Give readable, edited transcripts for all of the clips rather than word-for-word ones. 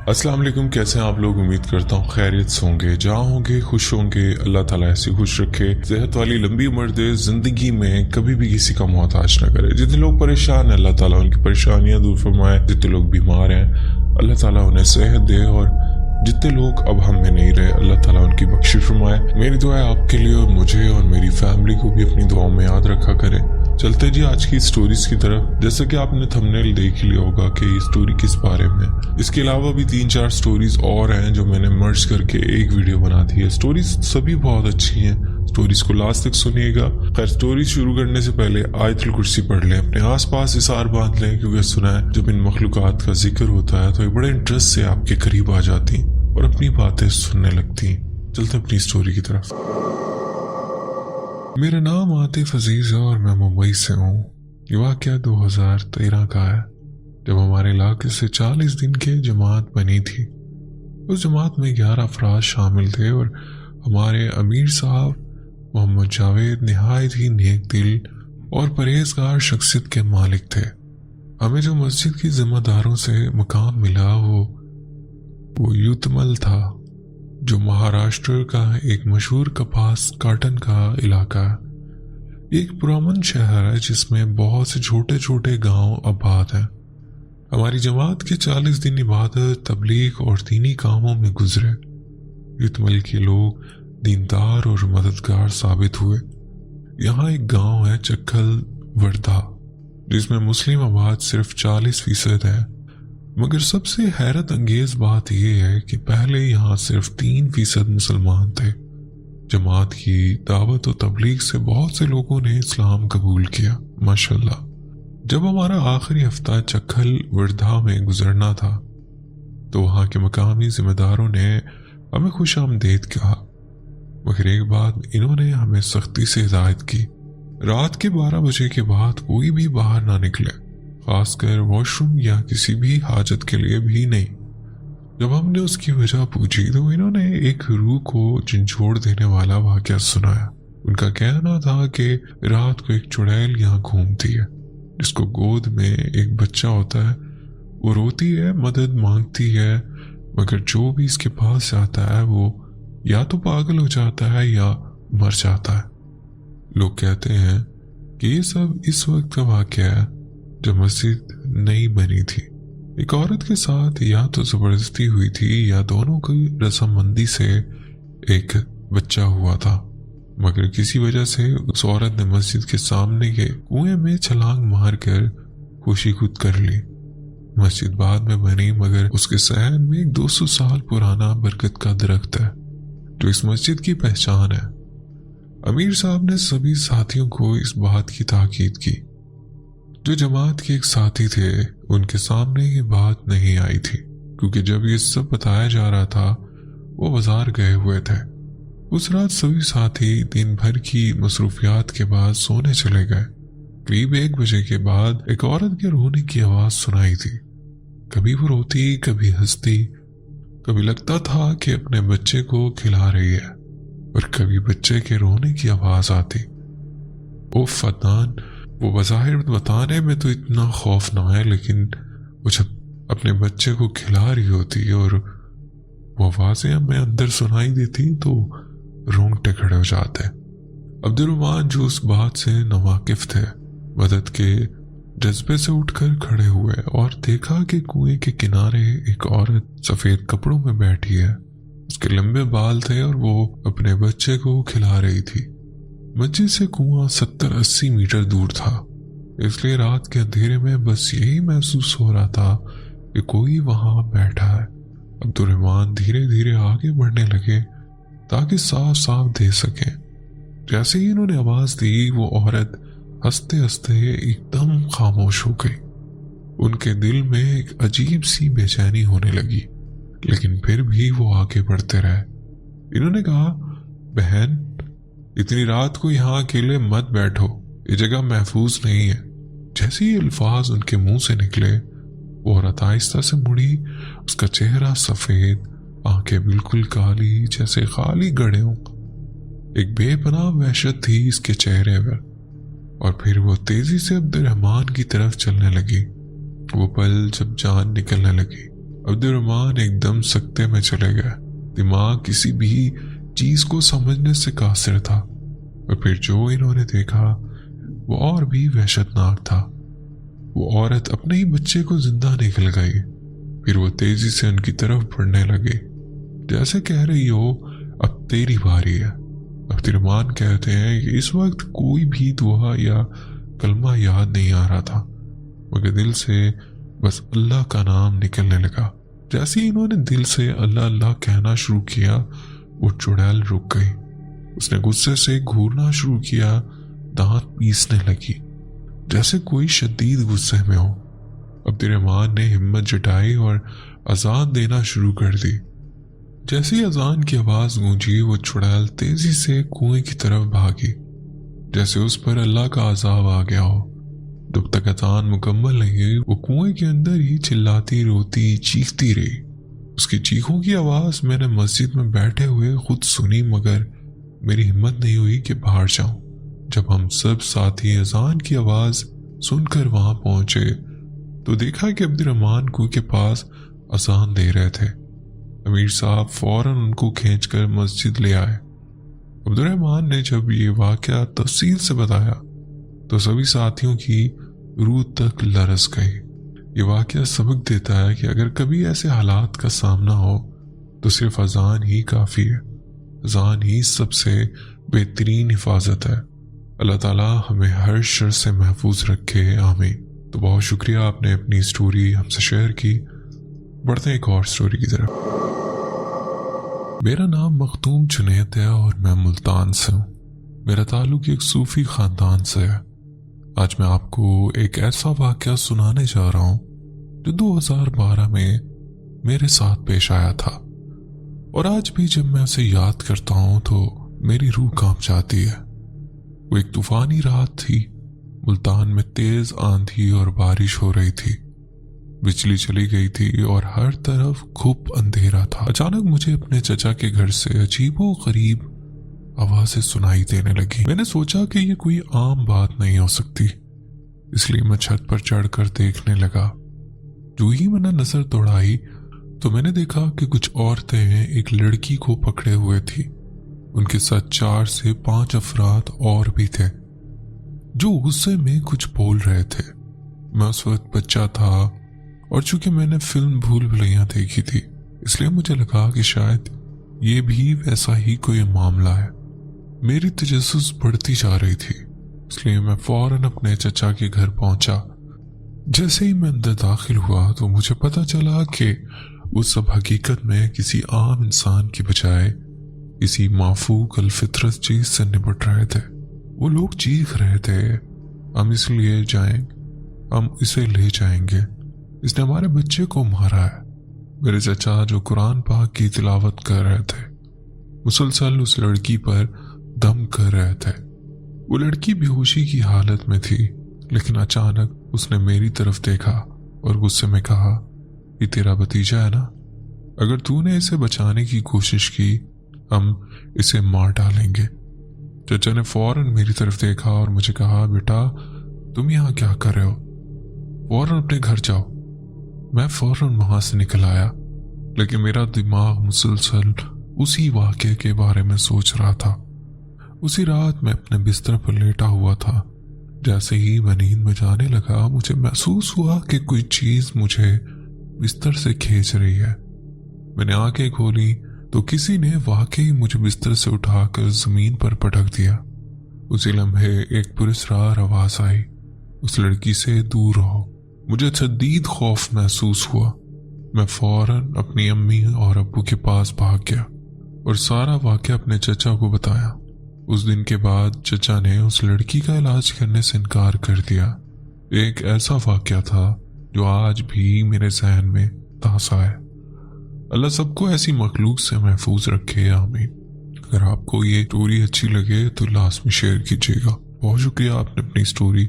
अस्सलाम वालेकुम। कैसे हैं आप लोग? उम्मीद करता हूँ खैरियत से होंगे, जहाँ होंगे खुश होंगे। अल्लाह ताला ऐसी खुश रखे, सेहत वाली लंबी उम्र दे, जिंदगी में कभी भी किसी का मोहताज न करे। जितने लोग परेशान हैं अल्लाह ताला उनकी परेशानियां दूर फरमाए। जितने लोग बीमार हैं अल्लाह ताला उन्हें सेहत दे, और जितने लोग अब हम में नहीं रहे अल्लाह ताला उनकी बख्शिश फरमाए। मेरी दुआ है आपके लिए, और मुझे और मेरी फैमिली को भी अपनी दुआओं में याद रखा करें। चलते जी आज की स्टोरीज की तरफ। जैसे कि आपने थंबनेल देख ही लिया होगा कि ये स्टोरी किस बारे में। इसके अलावा भी 3-4 स्टोरीज और हैं जो मैंने मर्ज करके एक वीडियो बना दी है। स्टोरीज सभी बहुत अच्छी हैं, स्टोरीज को लास्ट तक सुनिएगा। खैर, स्टोरी शुरू करने से पहले आयतुल कुर्सी पढ़ लें, अपने आसपास इशार बांध लें, क्योंकि सुना है जब इन मखलूकात का जिक्र होता है तो ये बड़े इंटरेस्ट से आपके करीब आ जाती और अपनी बातें सुनने लगती। चलते अपनी स्टोरी की तरफ। मेरा नाम आतिफ अजीज है और मैं मुंबई से हूँ। ये वाक़या 2013 का है, जब हमारे इलाके से 40 दिन की जमात बनी थी। उस जमात में 11 अफराद शामिल थे और हमारे अमीर साहब मोहम्मद जावेद निहायत ही नेक दिल और परहेजगार शख्सियत के मालिक थे। हमें जो मस्जिद की जिम्मेदारों से मुकाम मिला वो यूतमल था, जो महाराष्ट्र का एक मशहूर कपास काटन का इलाका है। एक पुरामन शहर है जिसमें बहुत से छोटे छोटे गांव आबाद हैं। हमारी जमात के 40 दिन इबादत, तबलीग और दीनी कामों में गुजरे। युतमल के लोग दीनदार और मददगार साबित हुए। यहाँ एक गांव है चक्खल वर्धा, जिसमें मुस्लिम आबाद सिर्फ 40% है। मगर सबसे हैरत अंगेज बात यह है कि पहले यहाँ सिर्फ 3% मुसलमान थे। जमात की दावत और तबलीग से बहुत से लोगों ने इस्लाम कबूल किया, माशाल्लाह। जब हमारा आखिरी हफ्ता चक्खल वर्धा में गुजरना था तो वहाँ के मकामी जिम्मेदारों ने हमें खुश आमदेद कहा, मगर एक बात इन्होंने हमें सख्ती से हिदायत की, रात के 12 बजे के बाद कोई भी बाहर ना निकले, खासकर वॉशरूम या किसी भी हाजत के लिए भी नहीं। जब हमने उसकी वजह पूछी तो इन्होंने एक रूह को झंझोड़ देने वाला वाकया सुनाया। उनका कहना था कि रात को एक चुड़ैल यहाँ घूमती है, जिसको गोद में एक बच्चा होता है। वो रोती है, मदद मांगती है, मगर जो भी इसके पास जाता है वो या तो पागल हो जाता है या मर जाता है। लोग कहते हैं कि ये सब इस वक्त का वाकया है जब मस्जिद नई बनी थी। एक औरत के साथ या तो जबरदस्ती हुई थी या दोनों की रस्मबंदी से एक बच्चा हुआ था, मगर किसी वजह से उस औरत ने मस्जिद के सामने के कुएं में छलांग मारकर खुशी खुद कर ली। मस्जिद बाद में बनी, मगर उसके सहन में एक 200 साल पुराना बरकत का दरख्त है जो इस मस्जिद की पहचान है। अमीर साहब ने सभी साथियों को इस बात की ताकीद की। जो जमात के एक साथी थे उनके सामने ये बात नहीं आई थी, क्योंकि जब ये सब बताया जा रहा था वो बाजार गए हुए थे। उस रात सभी साथी दिन भर की मसरूफियात के बाद सोने चले गए। करीब 1 बजे के बाद एक औरत के रोने की आवाज सुनाई थी। कभी वो रोती, कभी हंसती, कभी लगता था कि अपने बच्चे को खिला रही है, और कभी बच्चे के रोने की आवाज आती। ओ फतान, वो बज़ाहिर बताने में तो इतना खौफ ना है, लेकिन वो जब अपने बच्चे को खिला रही होती और वो आवाज़ें हमें अंदर सुनाई देती तो रोंगटे खड़े हो जाते। अब्दुर्रहमान जो उस बात से नावाकिफ थे, मदद के जज्बे से उठकर खड़े हुए और देखा कि कुएं के किनारे एक औरत सफ़ेद कपड़ों में बैठी है। उसके लंबे बाल थे और वो अपने बच्चे को खिला रही थी। मस्जिद से कुआं 70-80 मीटर दूर था, इसलिए रात के अंधेरे में बस यही महसूस हो रहा था कि कोई वहां बैठा है। अब्दुर्रहमान धीरे धीरे आगे बढ़ने लगे ताकि साफ साफ दे सकें। जैसे ही इन्होंने आवाज दी वो औरत हंसते हंसते एकदम खामोश हो गई। उनके दिल में एक अजीब सी बेचैनी होने लगी, लेकिन फिर भी वो आगे बढ़ते रहे। इन्होंने कहा, बहन, इतनी रात को यहाँ अकेले मत बैठो, ये जगह महफूज नहीं है। जैसे ही अल्फाज उनके मुंह से निकले वो औरत आहिस्ता से मुड़ी। उसका चेहरा सफेद, आंखें बिल्कुल काली, जैसे खाली गड्ढों। एक बेपनाह वहशत थी इसके चेहरे पर, और फिर वो तेजी से अब्दुर्रहमान की तरफ चलने लगी। वो पल जब जान निकलने लगी عبدالرحمن ایک دم سکتے میں چلے گئے۔ دماغ کسی بھی چیز کو سمجھنے سے قاصر تھا، اور پھر جو انہوں نے دیکھا وہ اور بھی وحشتناک تھا۔ وہ عورت اپنے ہی بچے کو زندہ نکل گئی، پھر وہ تیزی سے ان کی طرف بڑھنے لگی، جیسے کہہ رہی ہو اب تیری باری ہے۔ عبدالرحمن کہتے ہیں کہ اس وقت کوئی بھی دعا یا کلمہ یاد نہیں آ رہا تھا، مگر دل سے بس اللہ کا نام نکلنے لگا۔ جیسے ہی انہوں نے دل سے اللہ اللہ کہنا شروع کیا، وہ چڑیل رک گئی۔ اس نے غصے سے گھورنا شروع کیا، دانت پیسنے لگی جیسے کوئی شدید غصے میں ہو۔ عبدالرحمن نے ہمت جٹائی اور اذان دینا شروع کر دی۔ جیسے ہی اذان کی آواز گونجی، وہ چڑیل تیزی سے کنویں کی طرف بھاگی، جیسے اس پر اللہ کا عذاب آ گیا ہو۔ جب تک اذان مکمل نہیں ہوئی، وہ کنویں کے اندر ہی چلاتی روتی چیختی رہی۔ اس کی چیخوں کی آواز میں نے مسجد میں بیٹھے ہوئے خود سنی، مگر میری ہمت نہیں ہوئی کہ باہر جاؤں۔ جب ہم سب ساتھی اذان کی آواز سن کر وہاں پہنچے تو دیکھا کہ عبدالرحمن کنویں کے پاس اذان دے رہے تھے۔ امیر صاحب فوراً ان کو کھینچ کر مسجد لے آئے۔ عبدالرحمن نے جب یہ واقعہ تفصیل سے بتایا تو سبھی ساتھیوں کی روح تک لرز گئی۔ یہ واقعہ سبق دیتا ہے کہ اگر کبھی ایسے حالات کا سامنا ہو تو صرف اذان ہی کافی ہے۔ اذان ہی سب سے بہترین حفاظت ہے۔ اللہ تعالیٰ ہمیں ہر شر سے محفوظ رکھے، آمین۔ تو بہت شکریہ، آپ نے اپنی سٹوری ہم سے شیئر کی۔ بڑھتے ہیں ایک اور سٹوری کی طرف۔ میرا نام مختوم جنید ہے اور میں ملتان سے ہوں۔ میرا تعلق ایک صوفی خاندان سے ہے۔ آج میں آپ کو ایک ایسا واقعہ سنانے جا رہا ہوں جو 2012 میں میرے ساتھ پیش آیا تھا، اور آج بھی جب میں اسے یاد کرتا ہوں تو میری روح کانپ جاتی ہے۔ وہ ایک طوفانی رات تھی۔ ملتان میں تیز آندھی اور بارش ہو رہی تھی، بجلی چلی گئی تھی اور ہر طرف گھپ اندھیرا تھا۔ اچانک مجھے اپنے چچا کے گھر سے عجیب و غریب آوازیں سنائی دینے لگی۔ میں نے سوچا کہ یہ کوئی عام بات نہیں ہو سکتی، اس لیے میں چھت پر چڑھ کر دیکھنے لگا۔ جو ہی میں نے نظر دوڑائی تو میں نے دیکھا کہ کچھ عورتیں ایک لڑکی کو پکڑے ہوئے تھی۔ ان کے ساتھ 4 سے 5 افراد اور بھی تھے جو غصے میں کچھ بول رہے تھے۔ میں اس وقت بچہ تھا، اور چونکہ میں نے فلم بھول بھلیاں دیکھی تھی، اس لیے مجھے لگا کہ شاید یہ بھی ویسا ہی کوئی معاملہ ہے۔ میری تجسس بڑھتی جا رہی تھی، اس لیے میں فوراً اپنے چچا کے گھر پہنچا۔ جیسے ہی میں اندر داخل ہوا تو مجھے پتا چلا کہ وہ سب حقیقت میں کسی عام انسان کی بجائے کسی معفوق الفطرت چیز سے نپٹ رہے تھے۔ وہ لوگ چیخ رہے تھے، ہم اس لیے جائیں، ہم اسے لے جائیں گے، اس نے ہمارے بچے کو مارا ہے۔ میرے چچا جو قرآن پاک کی تلاوت کر رہے تھے مسلسل اس لڑکی پر دم کر رہے تھے۔ وہ لڑکی بے ہوشی کی حالت میں تھی، لیکن اچانک اس نے میری طرف دیکھا اور غصے میں کہا، یہ تیرا بھتیجا ہے نا؟ اگر تو نے اسے بچانے کی کوشش کی ہم اسے مار ڈالیں گے۔ چچا نے فوراً میری طرف دیکھا اور مجھے کہا، بیٹا تم یہاں کیا کر رہے ہو؟ فوراً اپنے گھر جاؤ۔ میں فوراً وہاں سے نکل آیا، لیکن میرا دماغ مسلسل اسی واقعے کے بارے میں سوچ رہا تھا۔ اسی رات میں اپنے بستر پر لیٹا ہوا تھا۔ جیسے ہی میں نیند میں جانے لگا، مجھے محسوس ہوا کہ کوئی چیز مجھے بستر سے کھینچ رہی ہے۔ میں نے آنکھیں کھولی تو کسی نے واقعی مجھے بستر سے اٹھا کر زمین پر پٹک دیا۔ اسی لمحے ایک پراسرار آواز آئی، اس لڑکی سے دور رہو۔ مجھے شدید خوف محسوس ہوا۔ میں فوراً اپنی امی اور ابو کے پاس بھاگ گیا اور سارا واقعہ اپنے چچا کو بتایا۔ اس دن کے بعد چچا نے اس لڑکی کا علاج کرنے سے انکار کر دیا۔ ایک ایسا واقعہ تھا جو آج بھی میرے ذہن میں تازہ ہے۔ اللہ سب کو ایسی مخلوق سے محفوظ رکھے، آمین۔ اگر آپ کو یہ سٹوری اچھی لگے تو لازمی شیئر کیجیے گا۔ بہت شکریہ، آپ نے اپنی سٹوری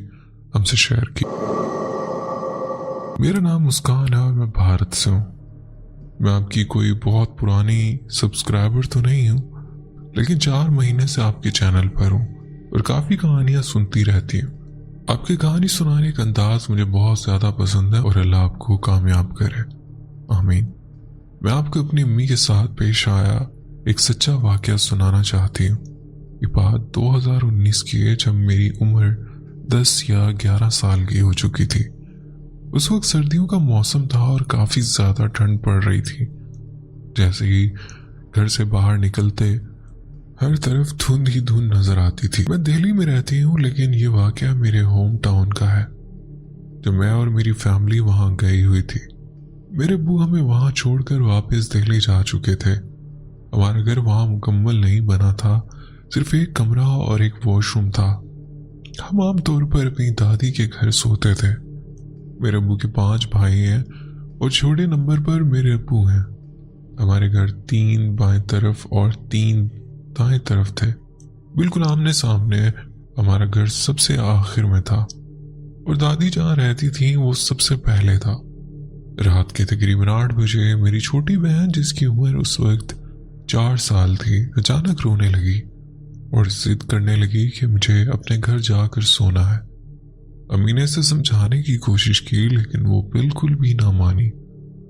ہم سے شیئر کی۔ میرا نام مسکان ہے اور میں بھارت سے ہوں۔ میں آپ کی کوئی بہت پرانی سبسکرائبر تو نہیں ہوں، لیکن 4 مہینے سے آپ کے چینل پر ہوں اور کافی کہانیاں سنتی رہتی ہوں۔ آپ کی کہانی سنانے کا انداز مجھے بہت زیادہ پسند ہے، اور اللہ آپ کو کامیاب کرے، آمین۔ सामीन, मैं आपको अपनी अम्मी के साथ पेश आया एक सच्चा वाकया सुनाना चाहती हूँ। ये बात 2019 की है, जब मेरी उम्र 10 या 11 साल की हो चुकी थी। उस वक्त सर्दियों का मौसम था और काफ़ी ज़्यादा ठंड पड़ रही थी। जैसे ही घर से बाहर निकलते हर तरफ धुंध ही धुंध नजर आती थी। मैं दिल्ली में रहती हूँ, लेकिन ये वाकया मेरे होम टाउन का है। जब मैं और मेरी फैमिली वहाँ गई हुई थी, मेरे अब्बू हमें वहाँ छोड़कर वापस दिल्ली जा चुके थे। हमारा घर वहाँ मुकम्मल नहीं बना था, सिर्फ एक कमरा और एक वॉशरूम था। हम आमतौर पर अपनी दादी के घर सोते थे। मेरे अब्बू के 5 भाई हैं और छोटे नंबर पर मेरे अब्बू हैं। हमारे घर 3 बाएं तरफ और 3 दाएं तरफ थे। बिल्कुल आमने सामने हमारा घर सबसे आखिर में था और दादी जहाँ रहती थी वो सबसे पहले था। रात के तकरीबन 8 बजे मेरी छोटी बहन, जिसकी उम्र उस वक्त 4 साल थी, अचानक रोने लगी और जिद करने लगी कि मुझे अपने घर जाकर सोना है। अम्मी ने इसे समझाने की कोशिश की, लेकिन वो बिल्कुल भी ना मानी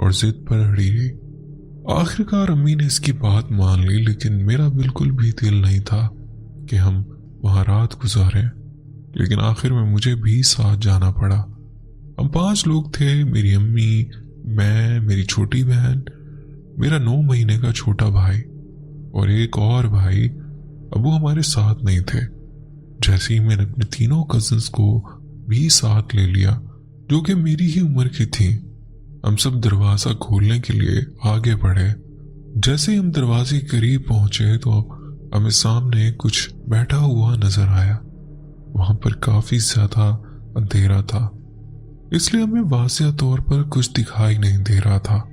और जिद पर अड़ी रही। आखिरकार अम्मी ने इसकी बात मान ली, लेकिन मेरा बिल्कुल भी दिल नहीं था कि हम वहाँ रात गुजारें। लेकिन आखिर में मुझे भी साथ जाना पड़ा। हम 5 लोग थे, मेरी अम्मी, मैं, मेरी छोटी बहन, मेरा 9 महीने का छोटा भाई और एक और भाई। अब वो हमारे साथ नहीं थे। जैसे ही मैंने अपने तीनों कजिन्स को भी साथ ले लिया, जो कि मेरी ही उम्र की थी, हम सब दरवाज़ा खोलने के लिए आगे बढ़े। जैसे ही हम दरवाजे के करीब पहुंचे तो हमें सामने कुछ बैठा हुआ नजर आया। वहां पर काफी ज्यादा अंधेरा था, इसलिए हमें वाज़िह तौर पर कुछ दिखाई नहीं दे रहा था।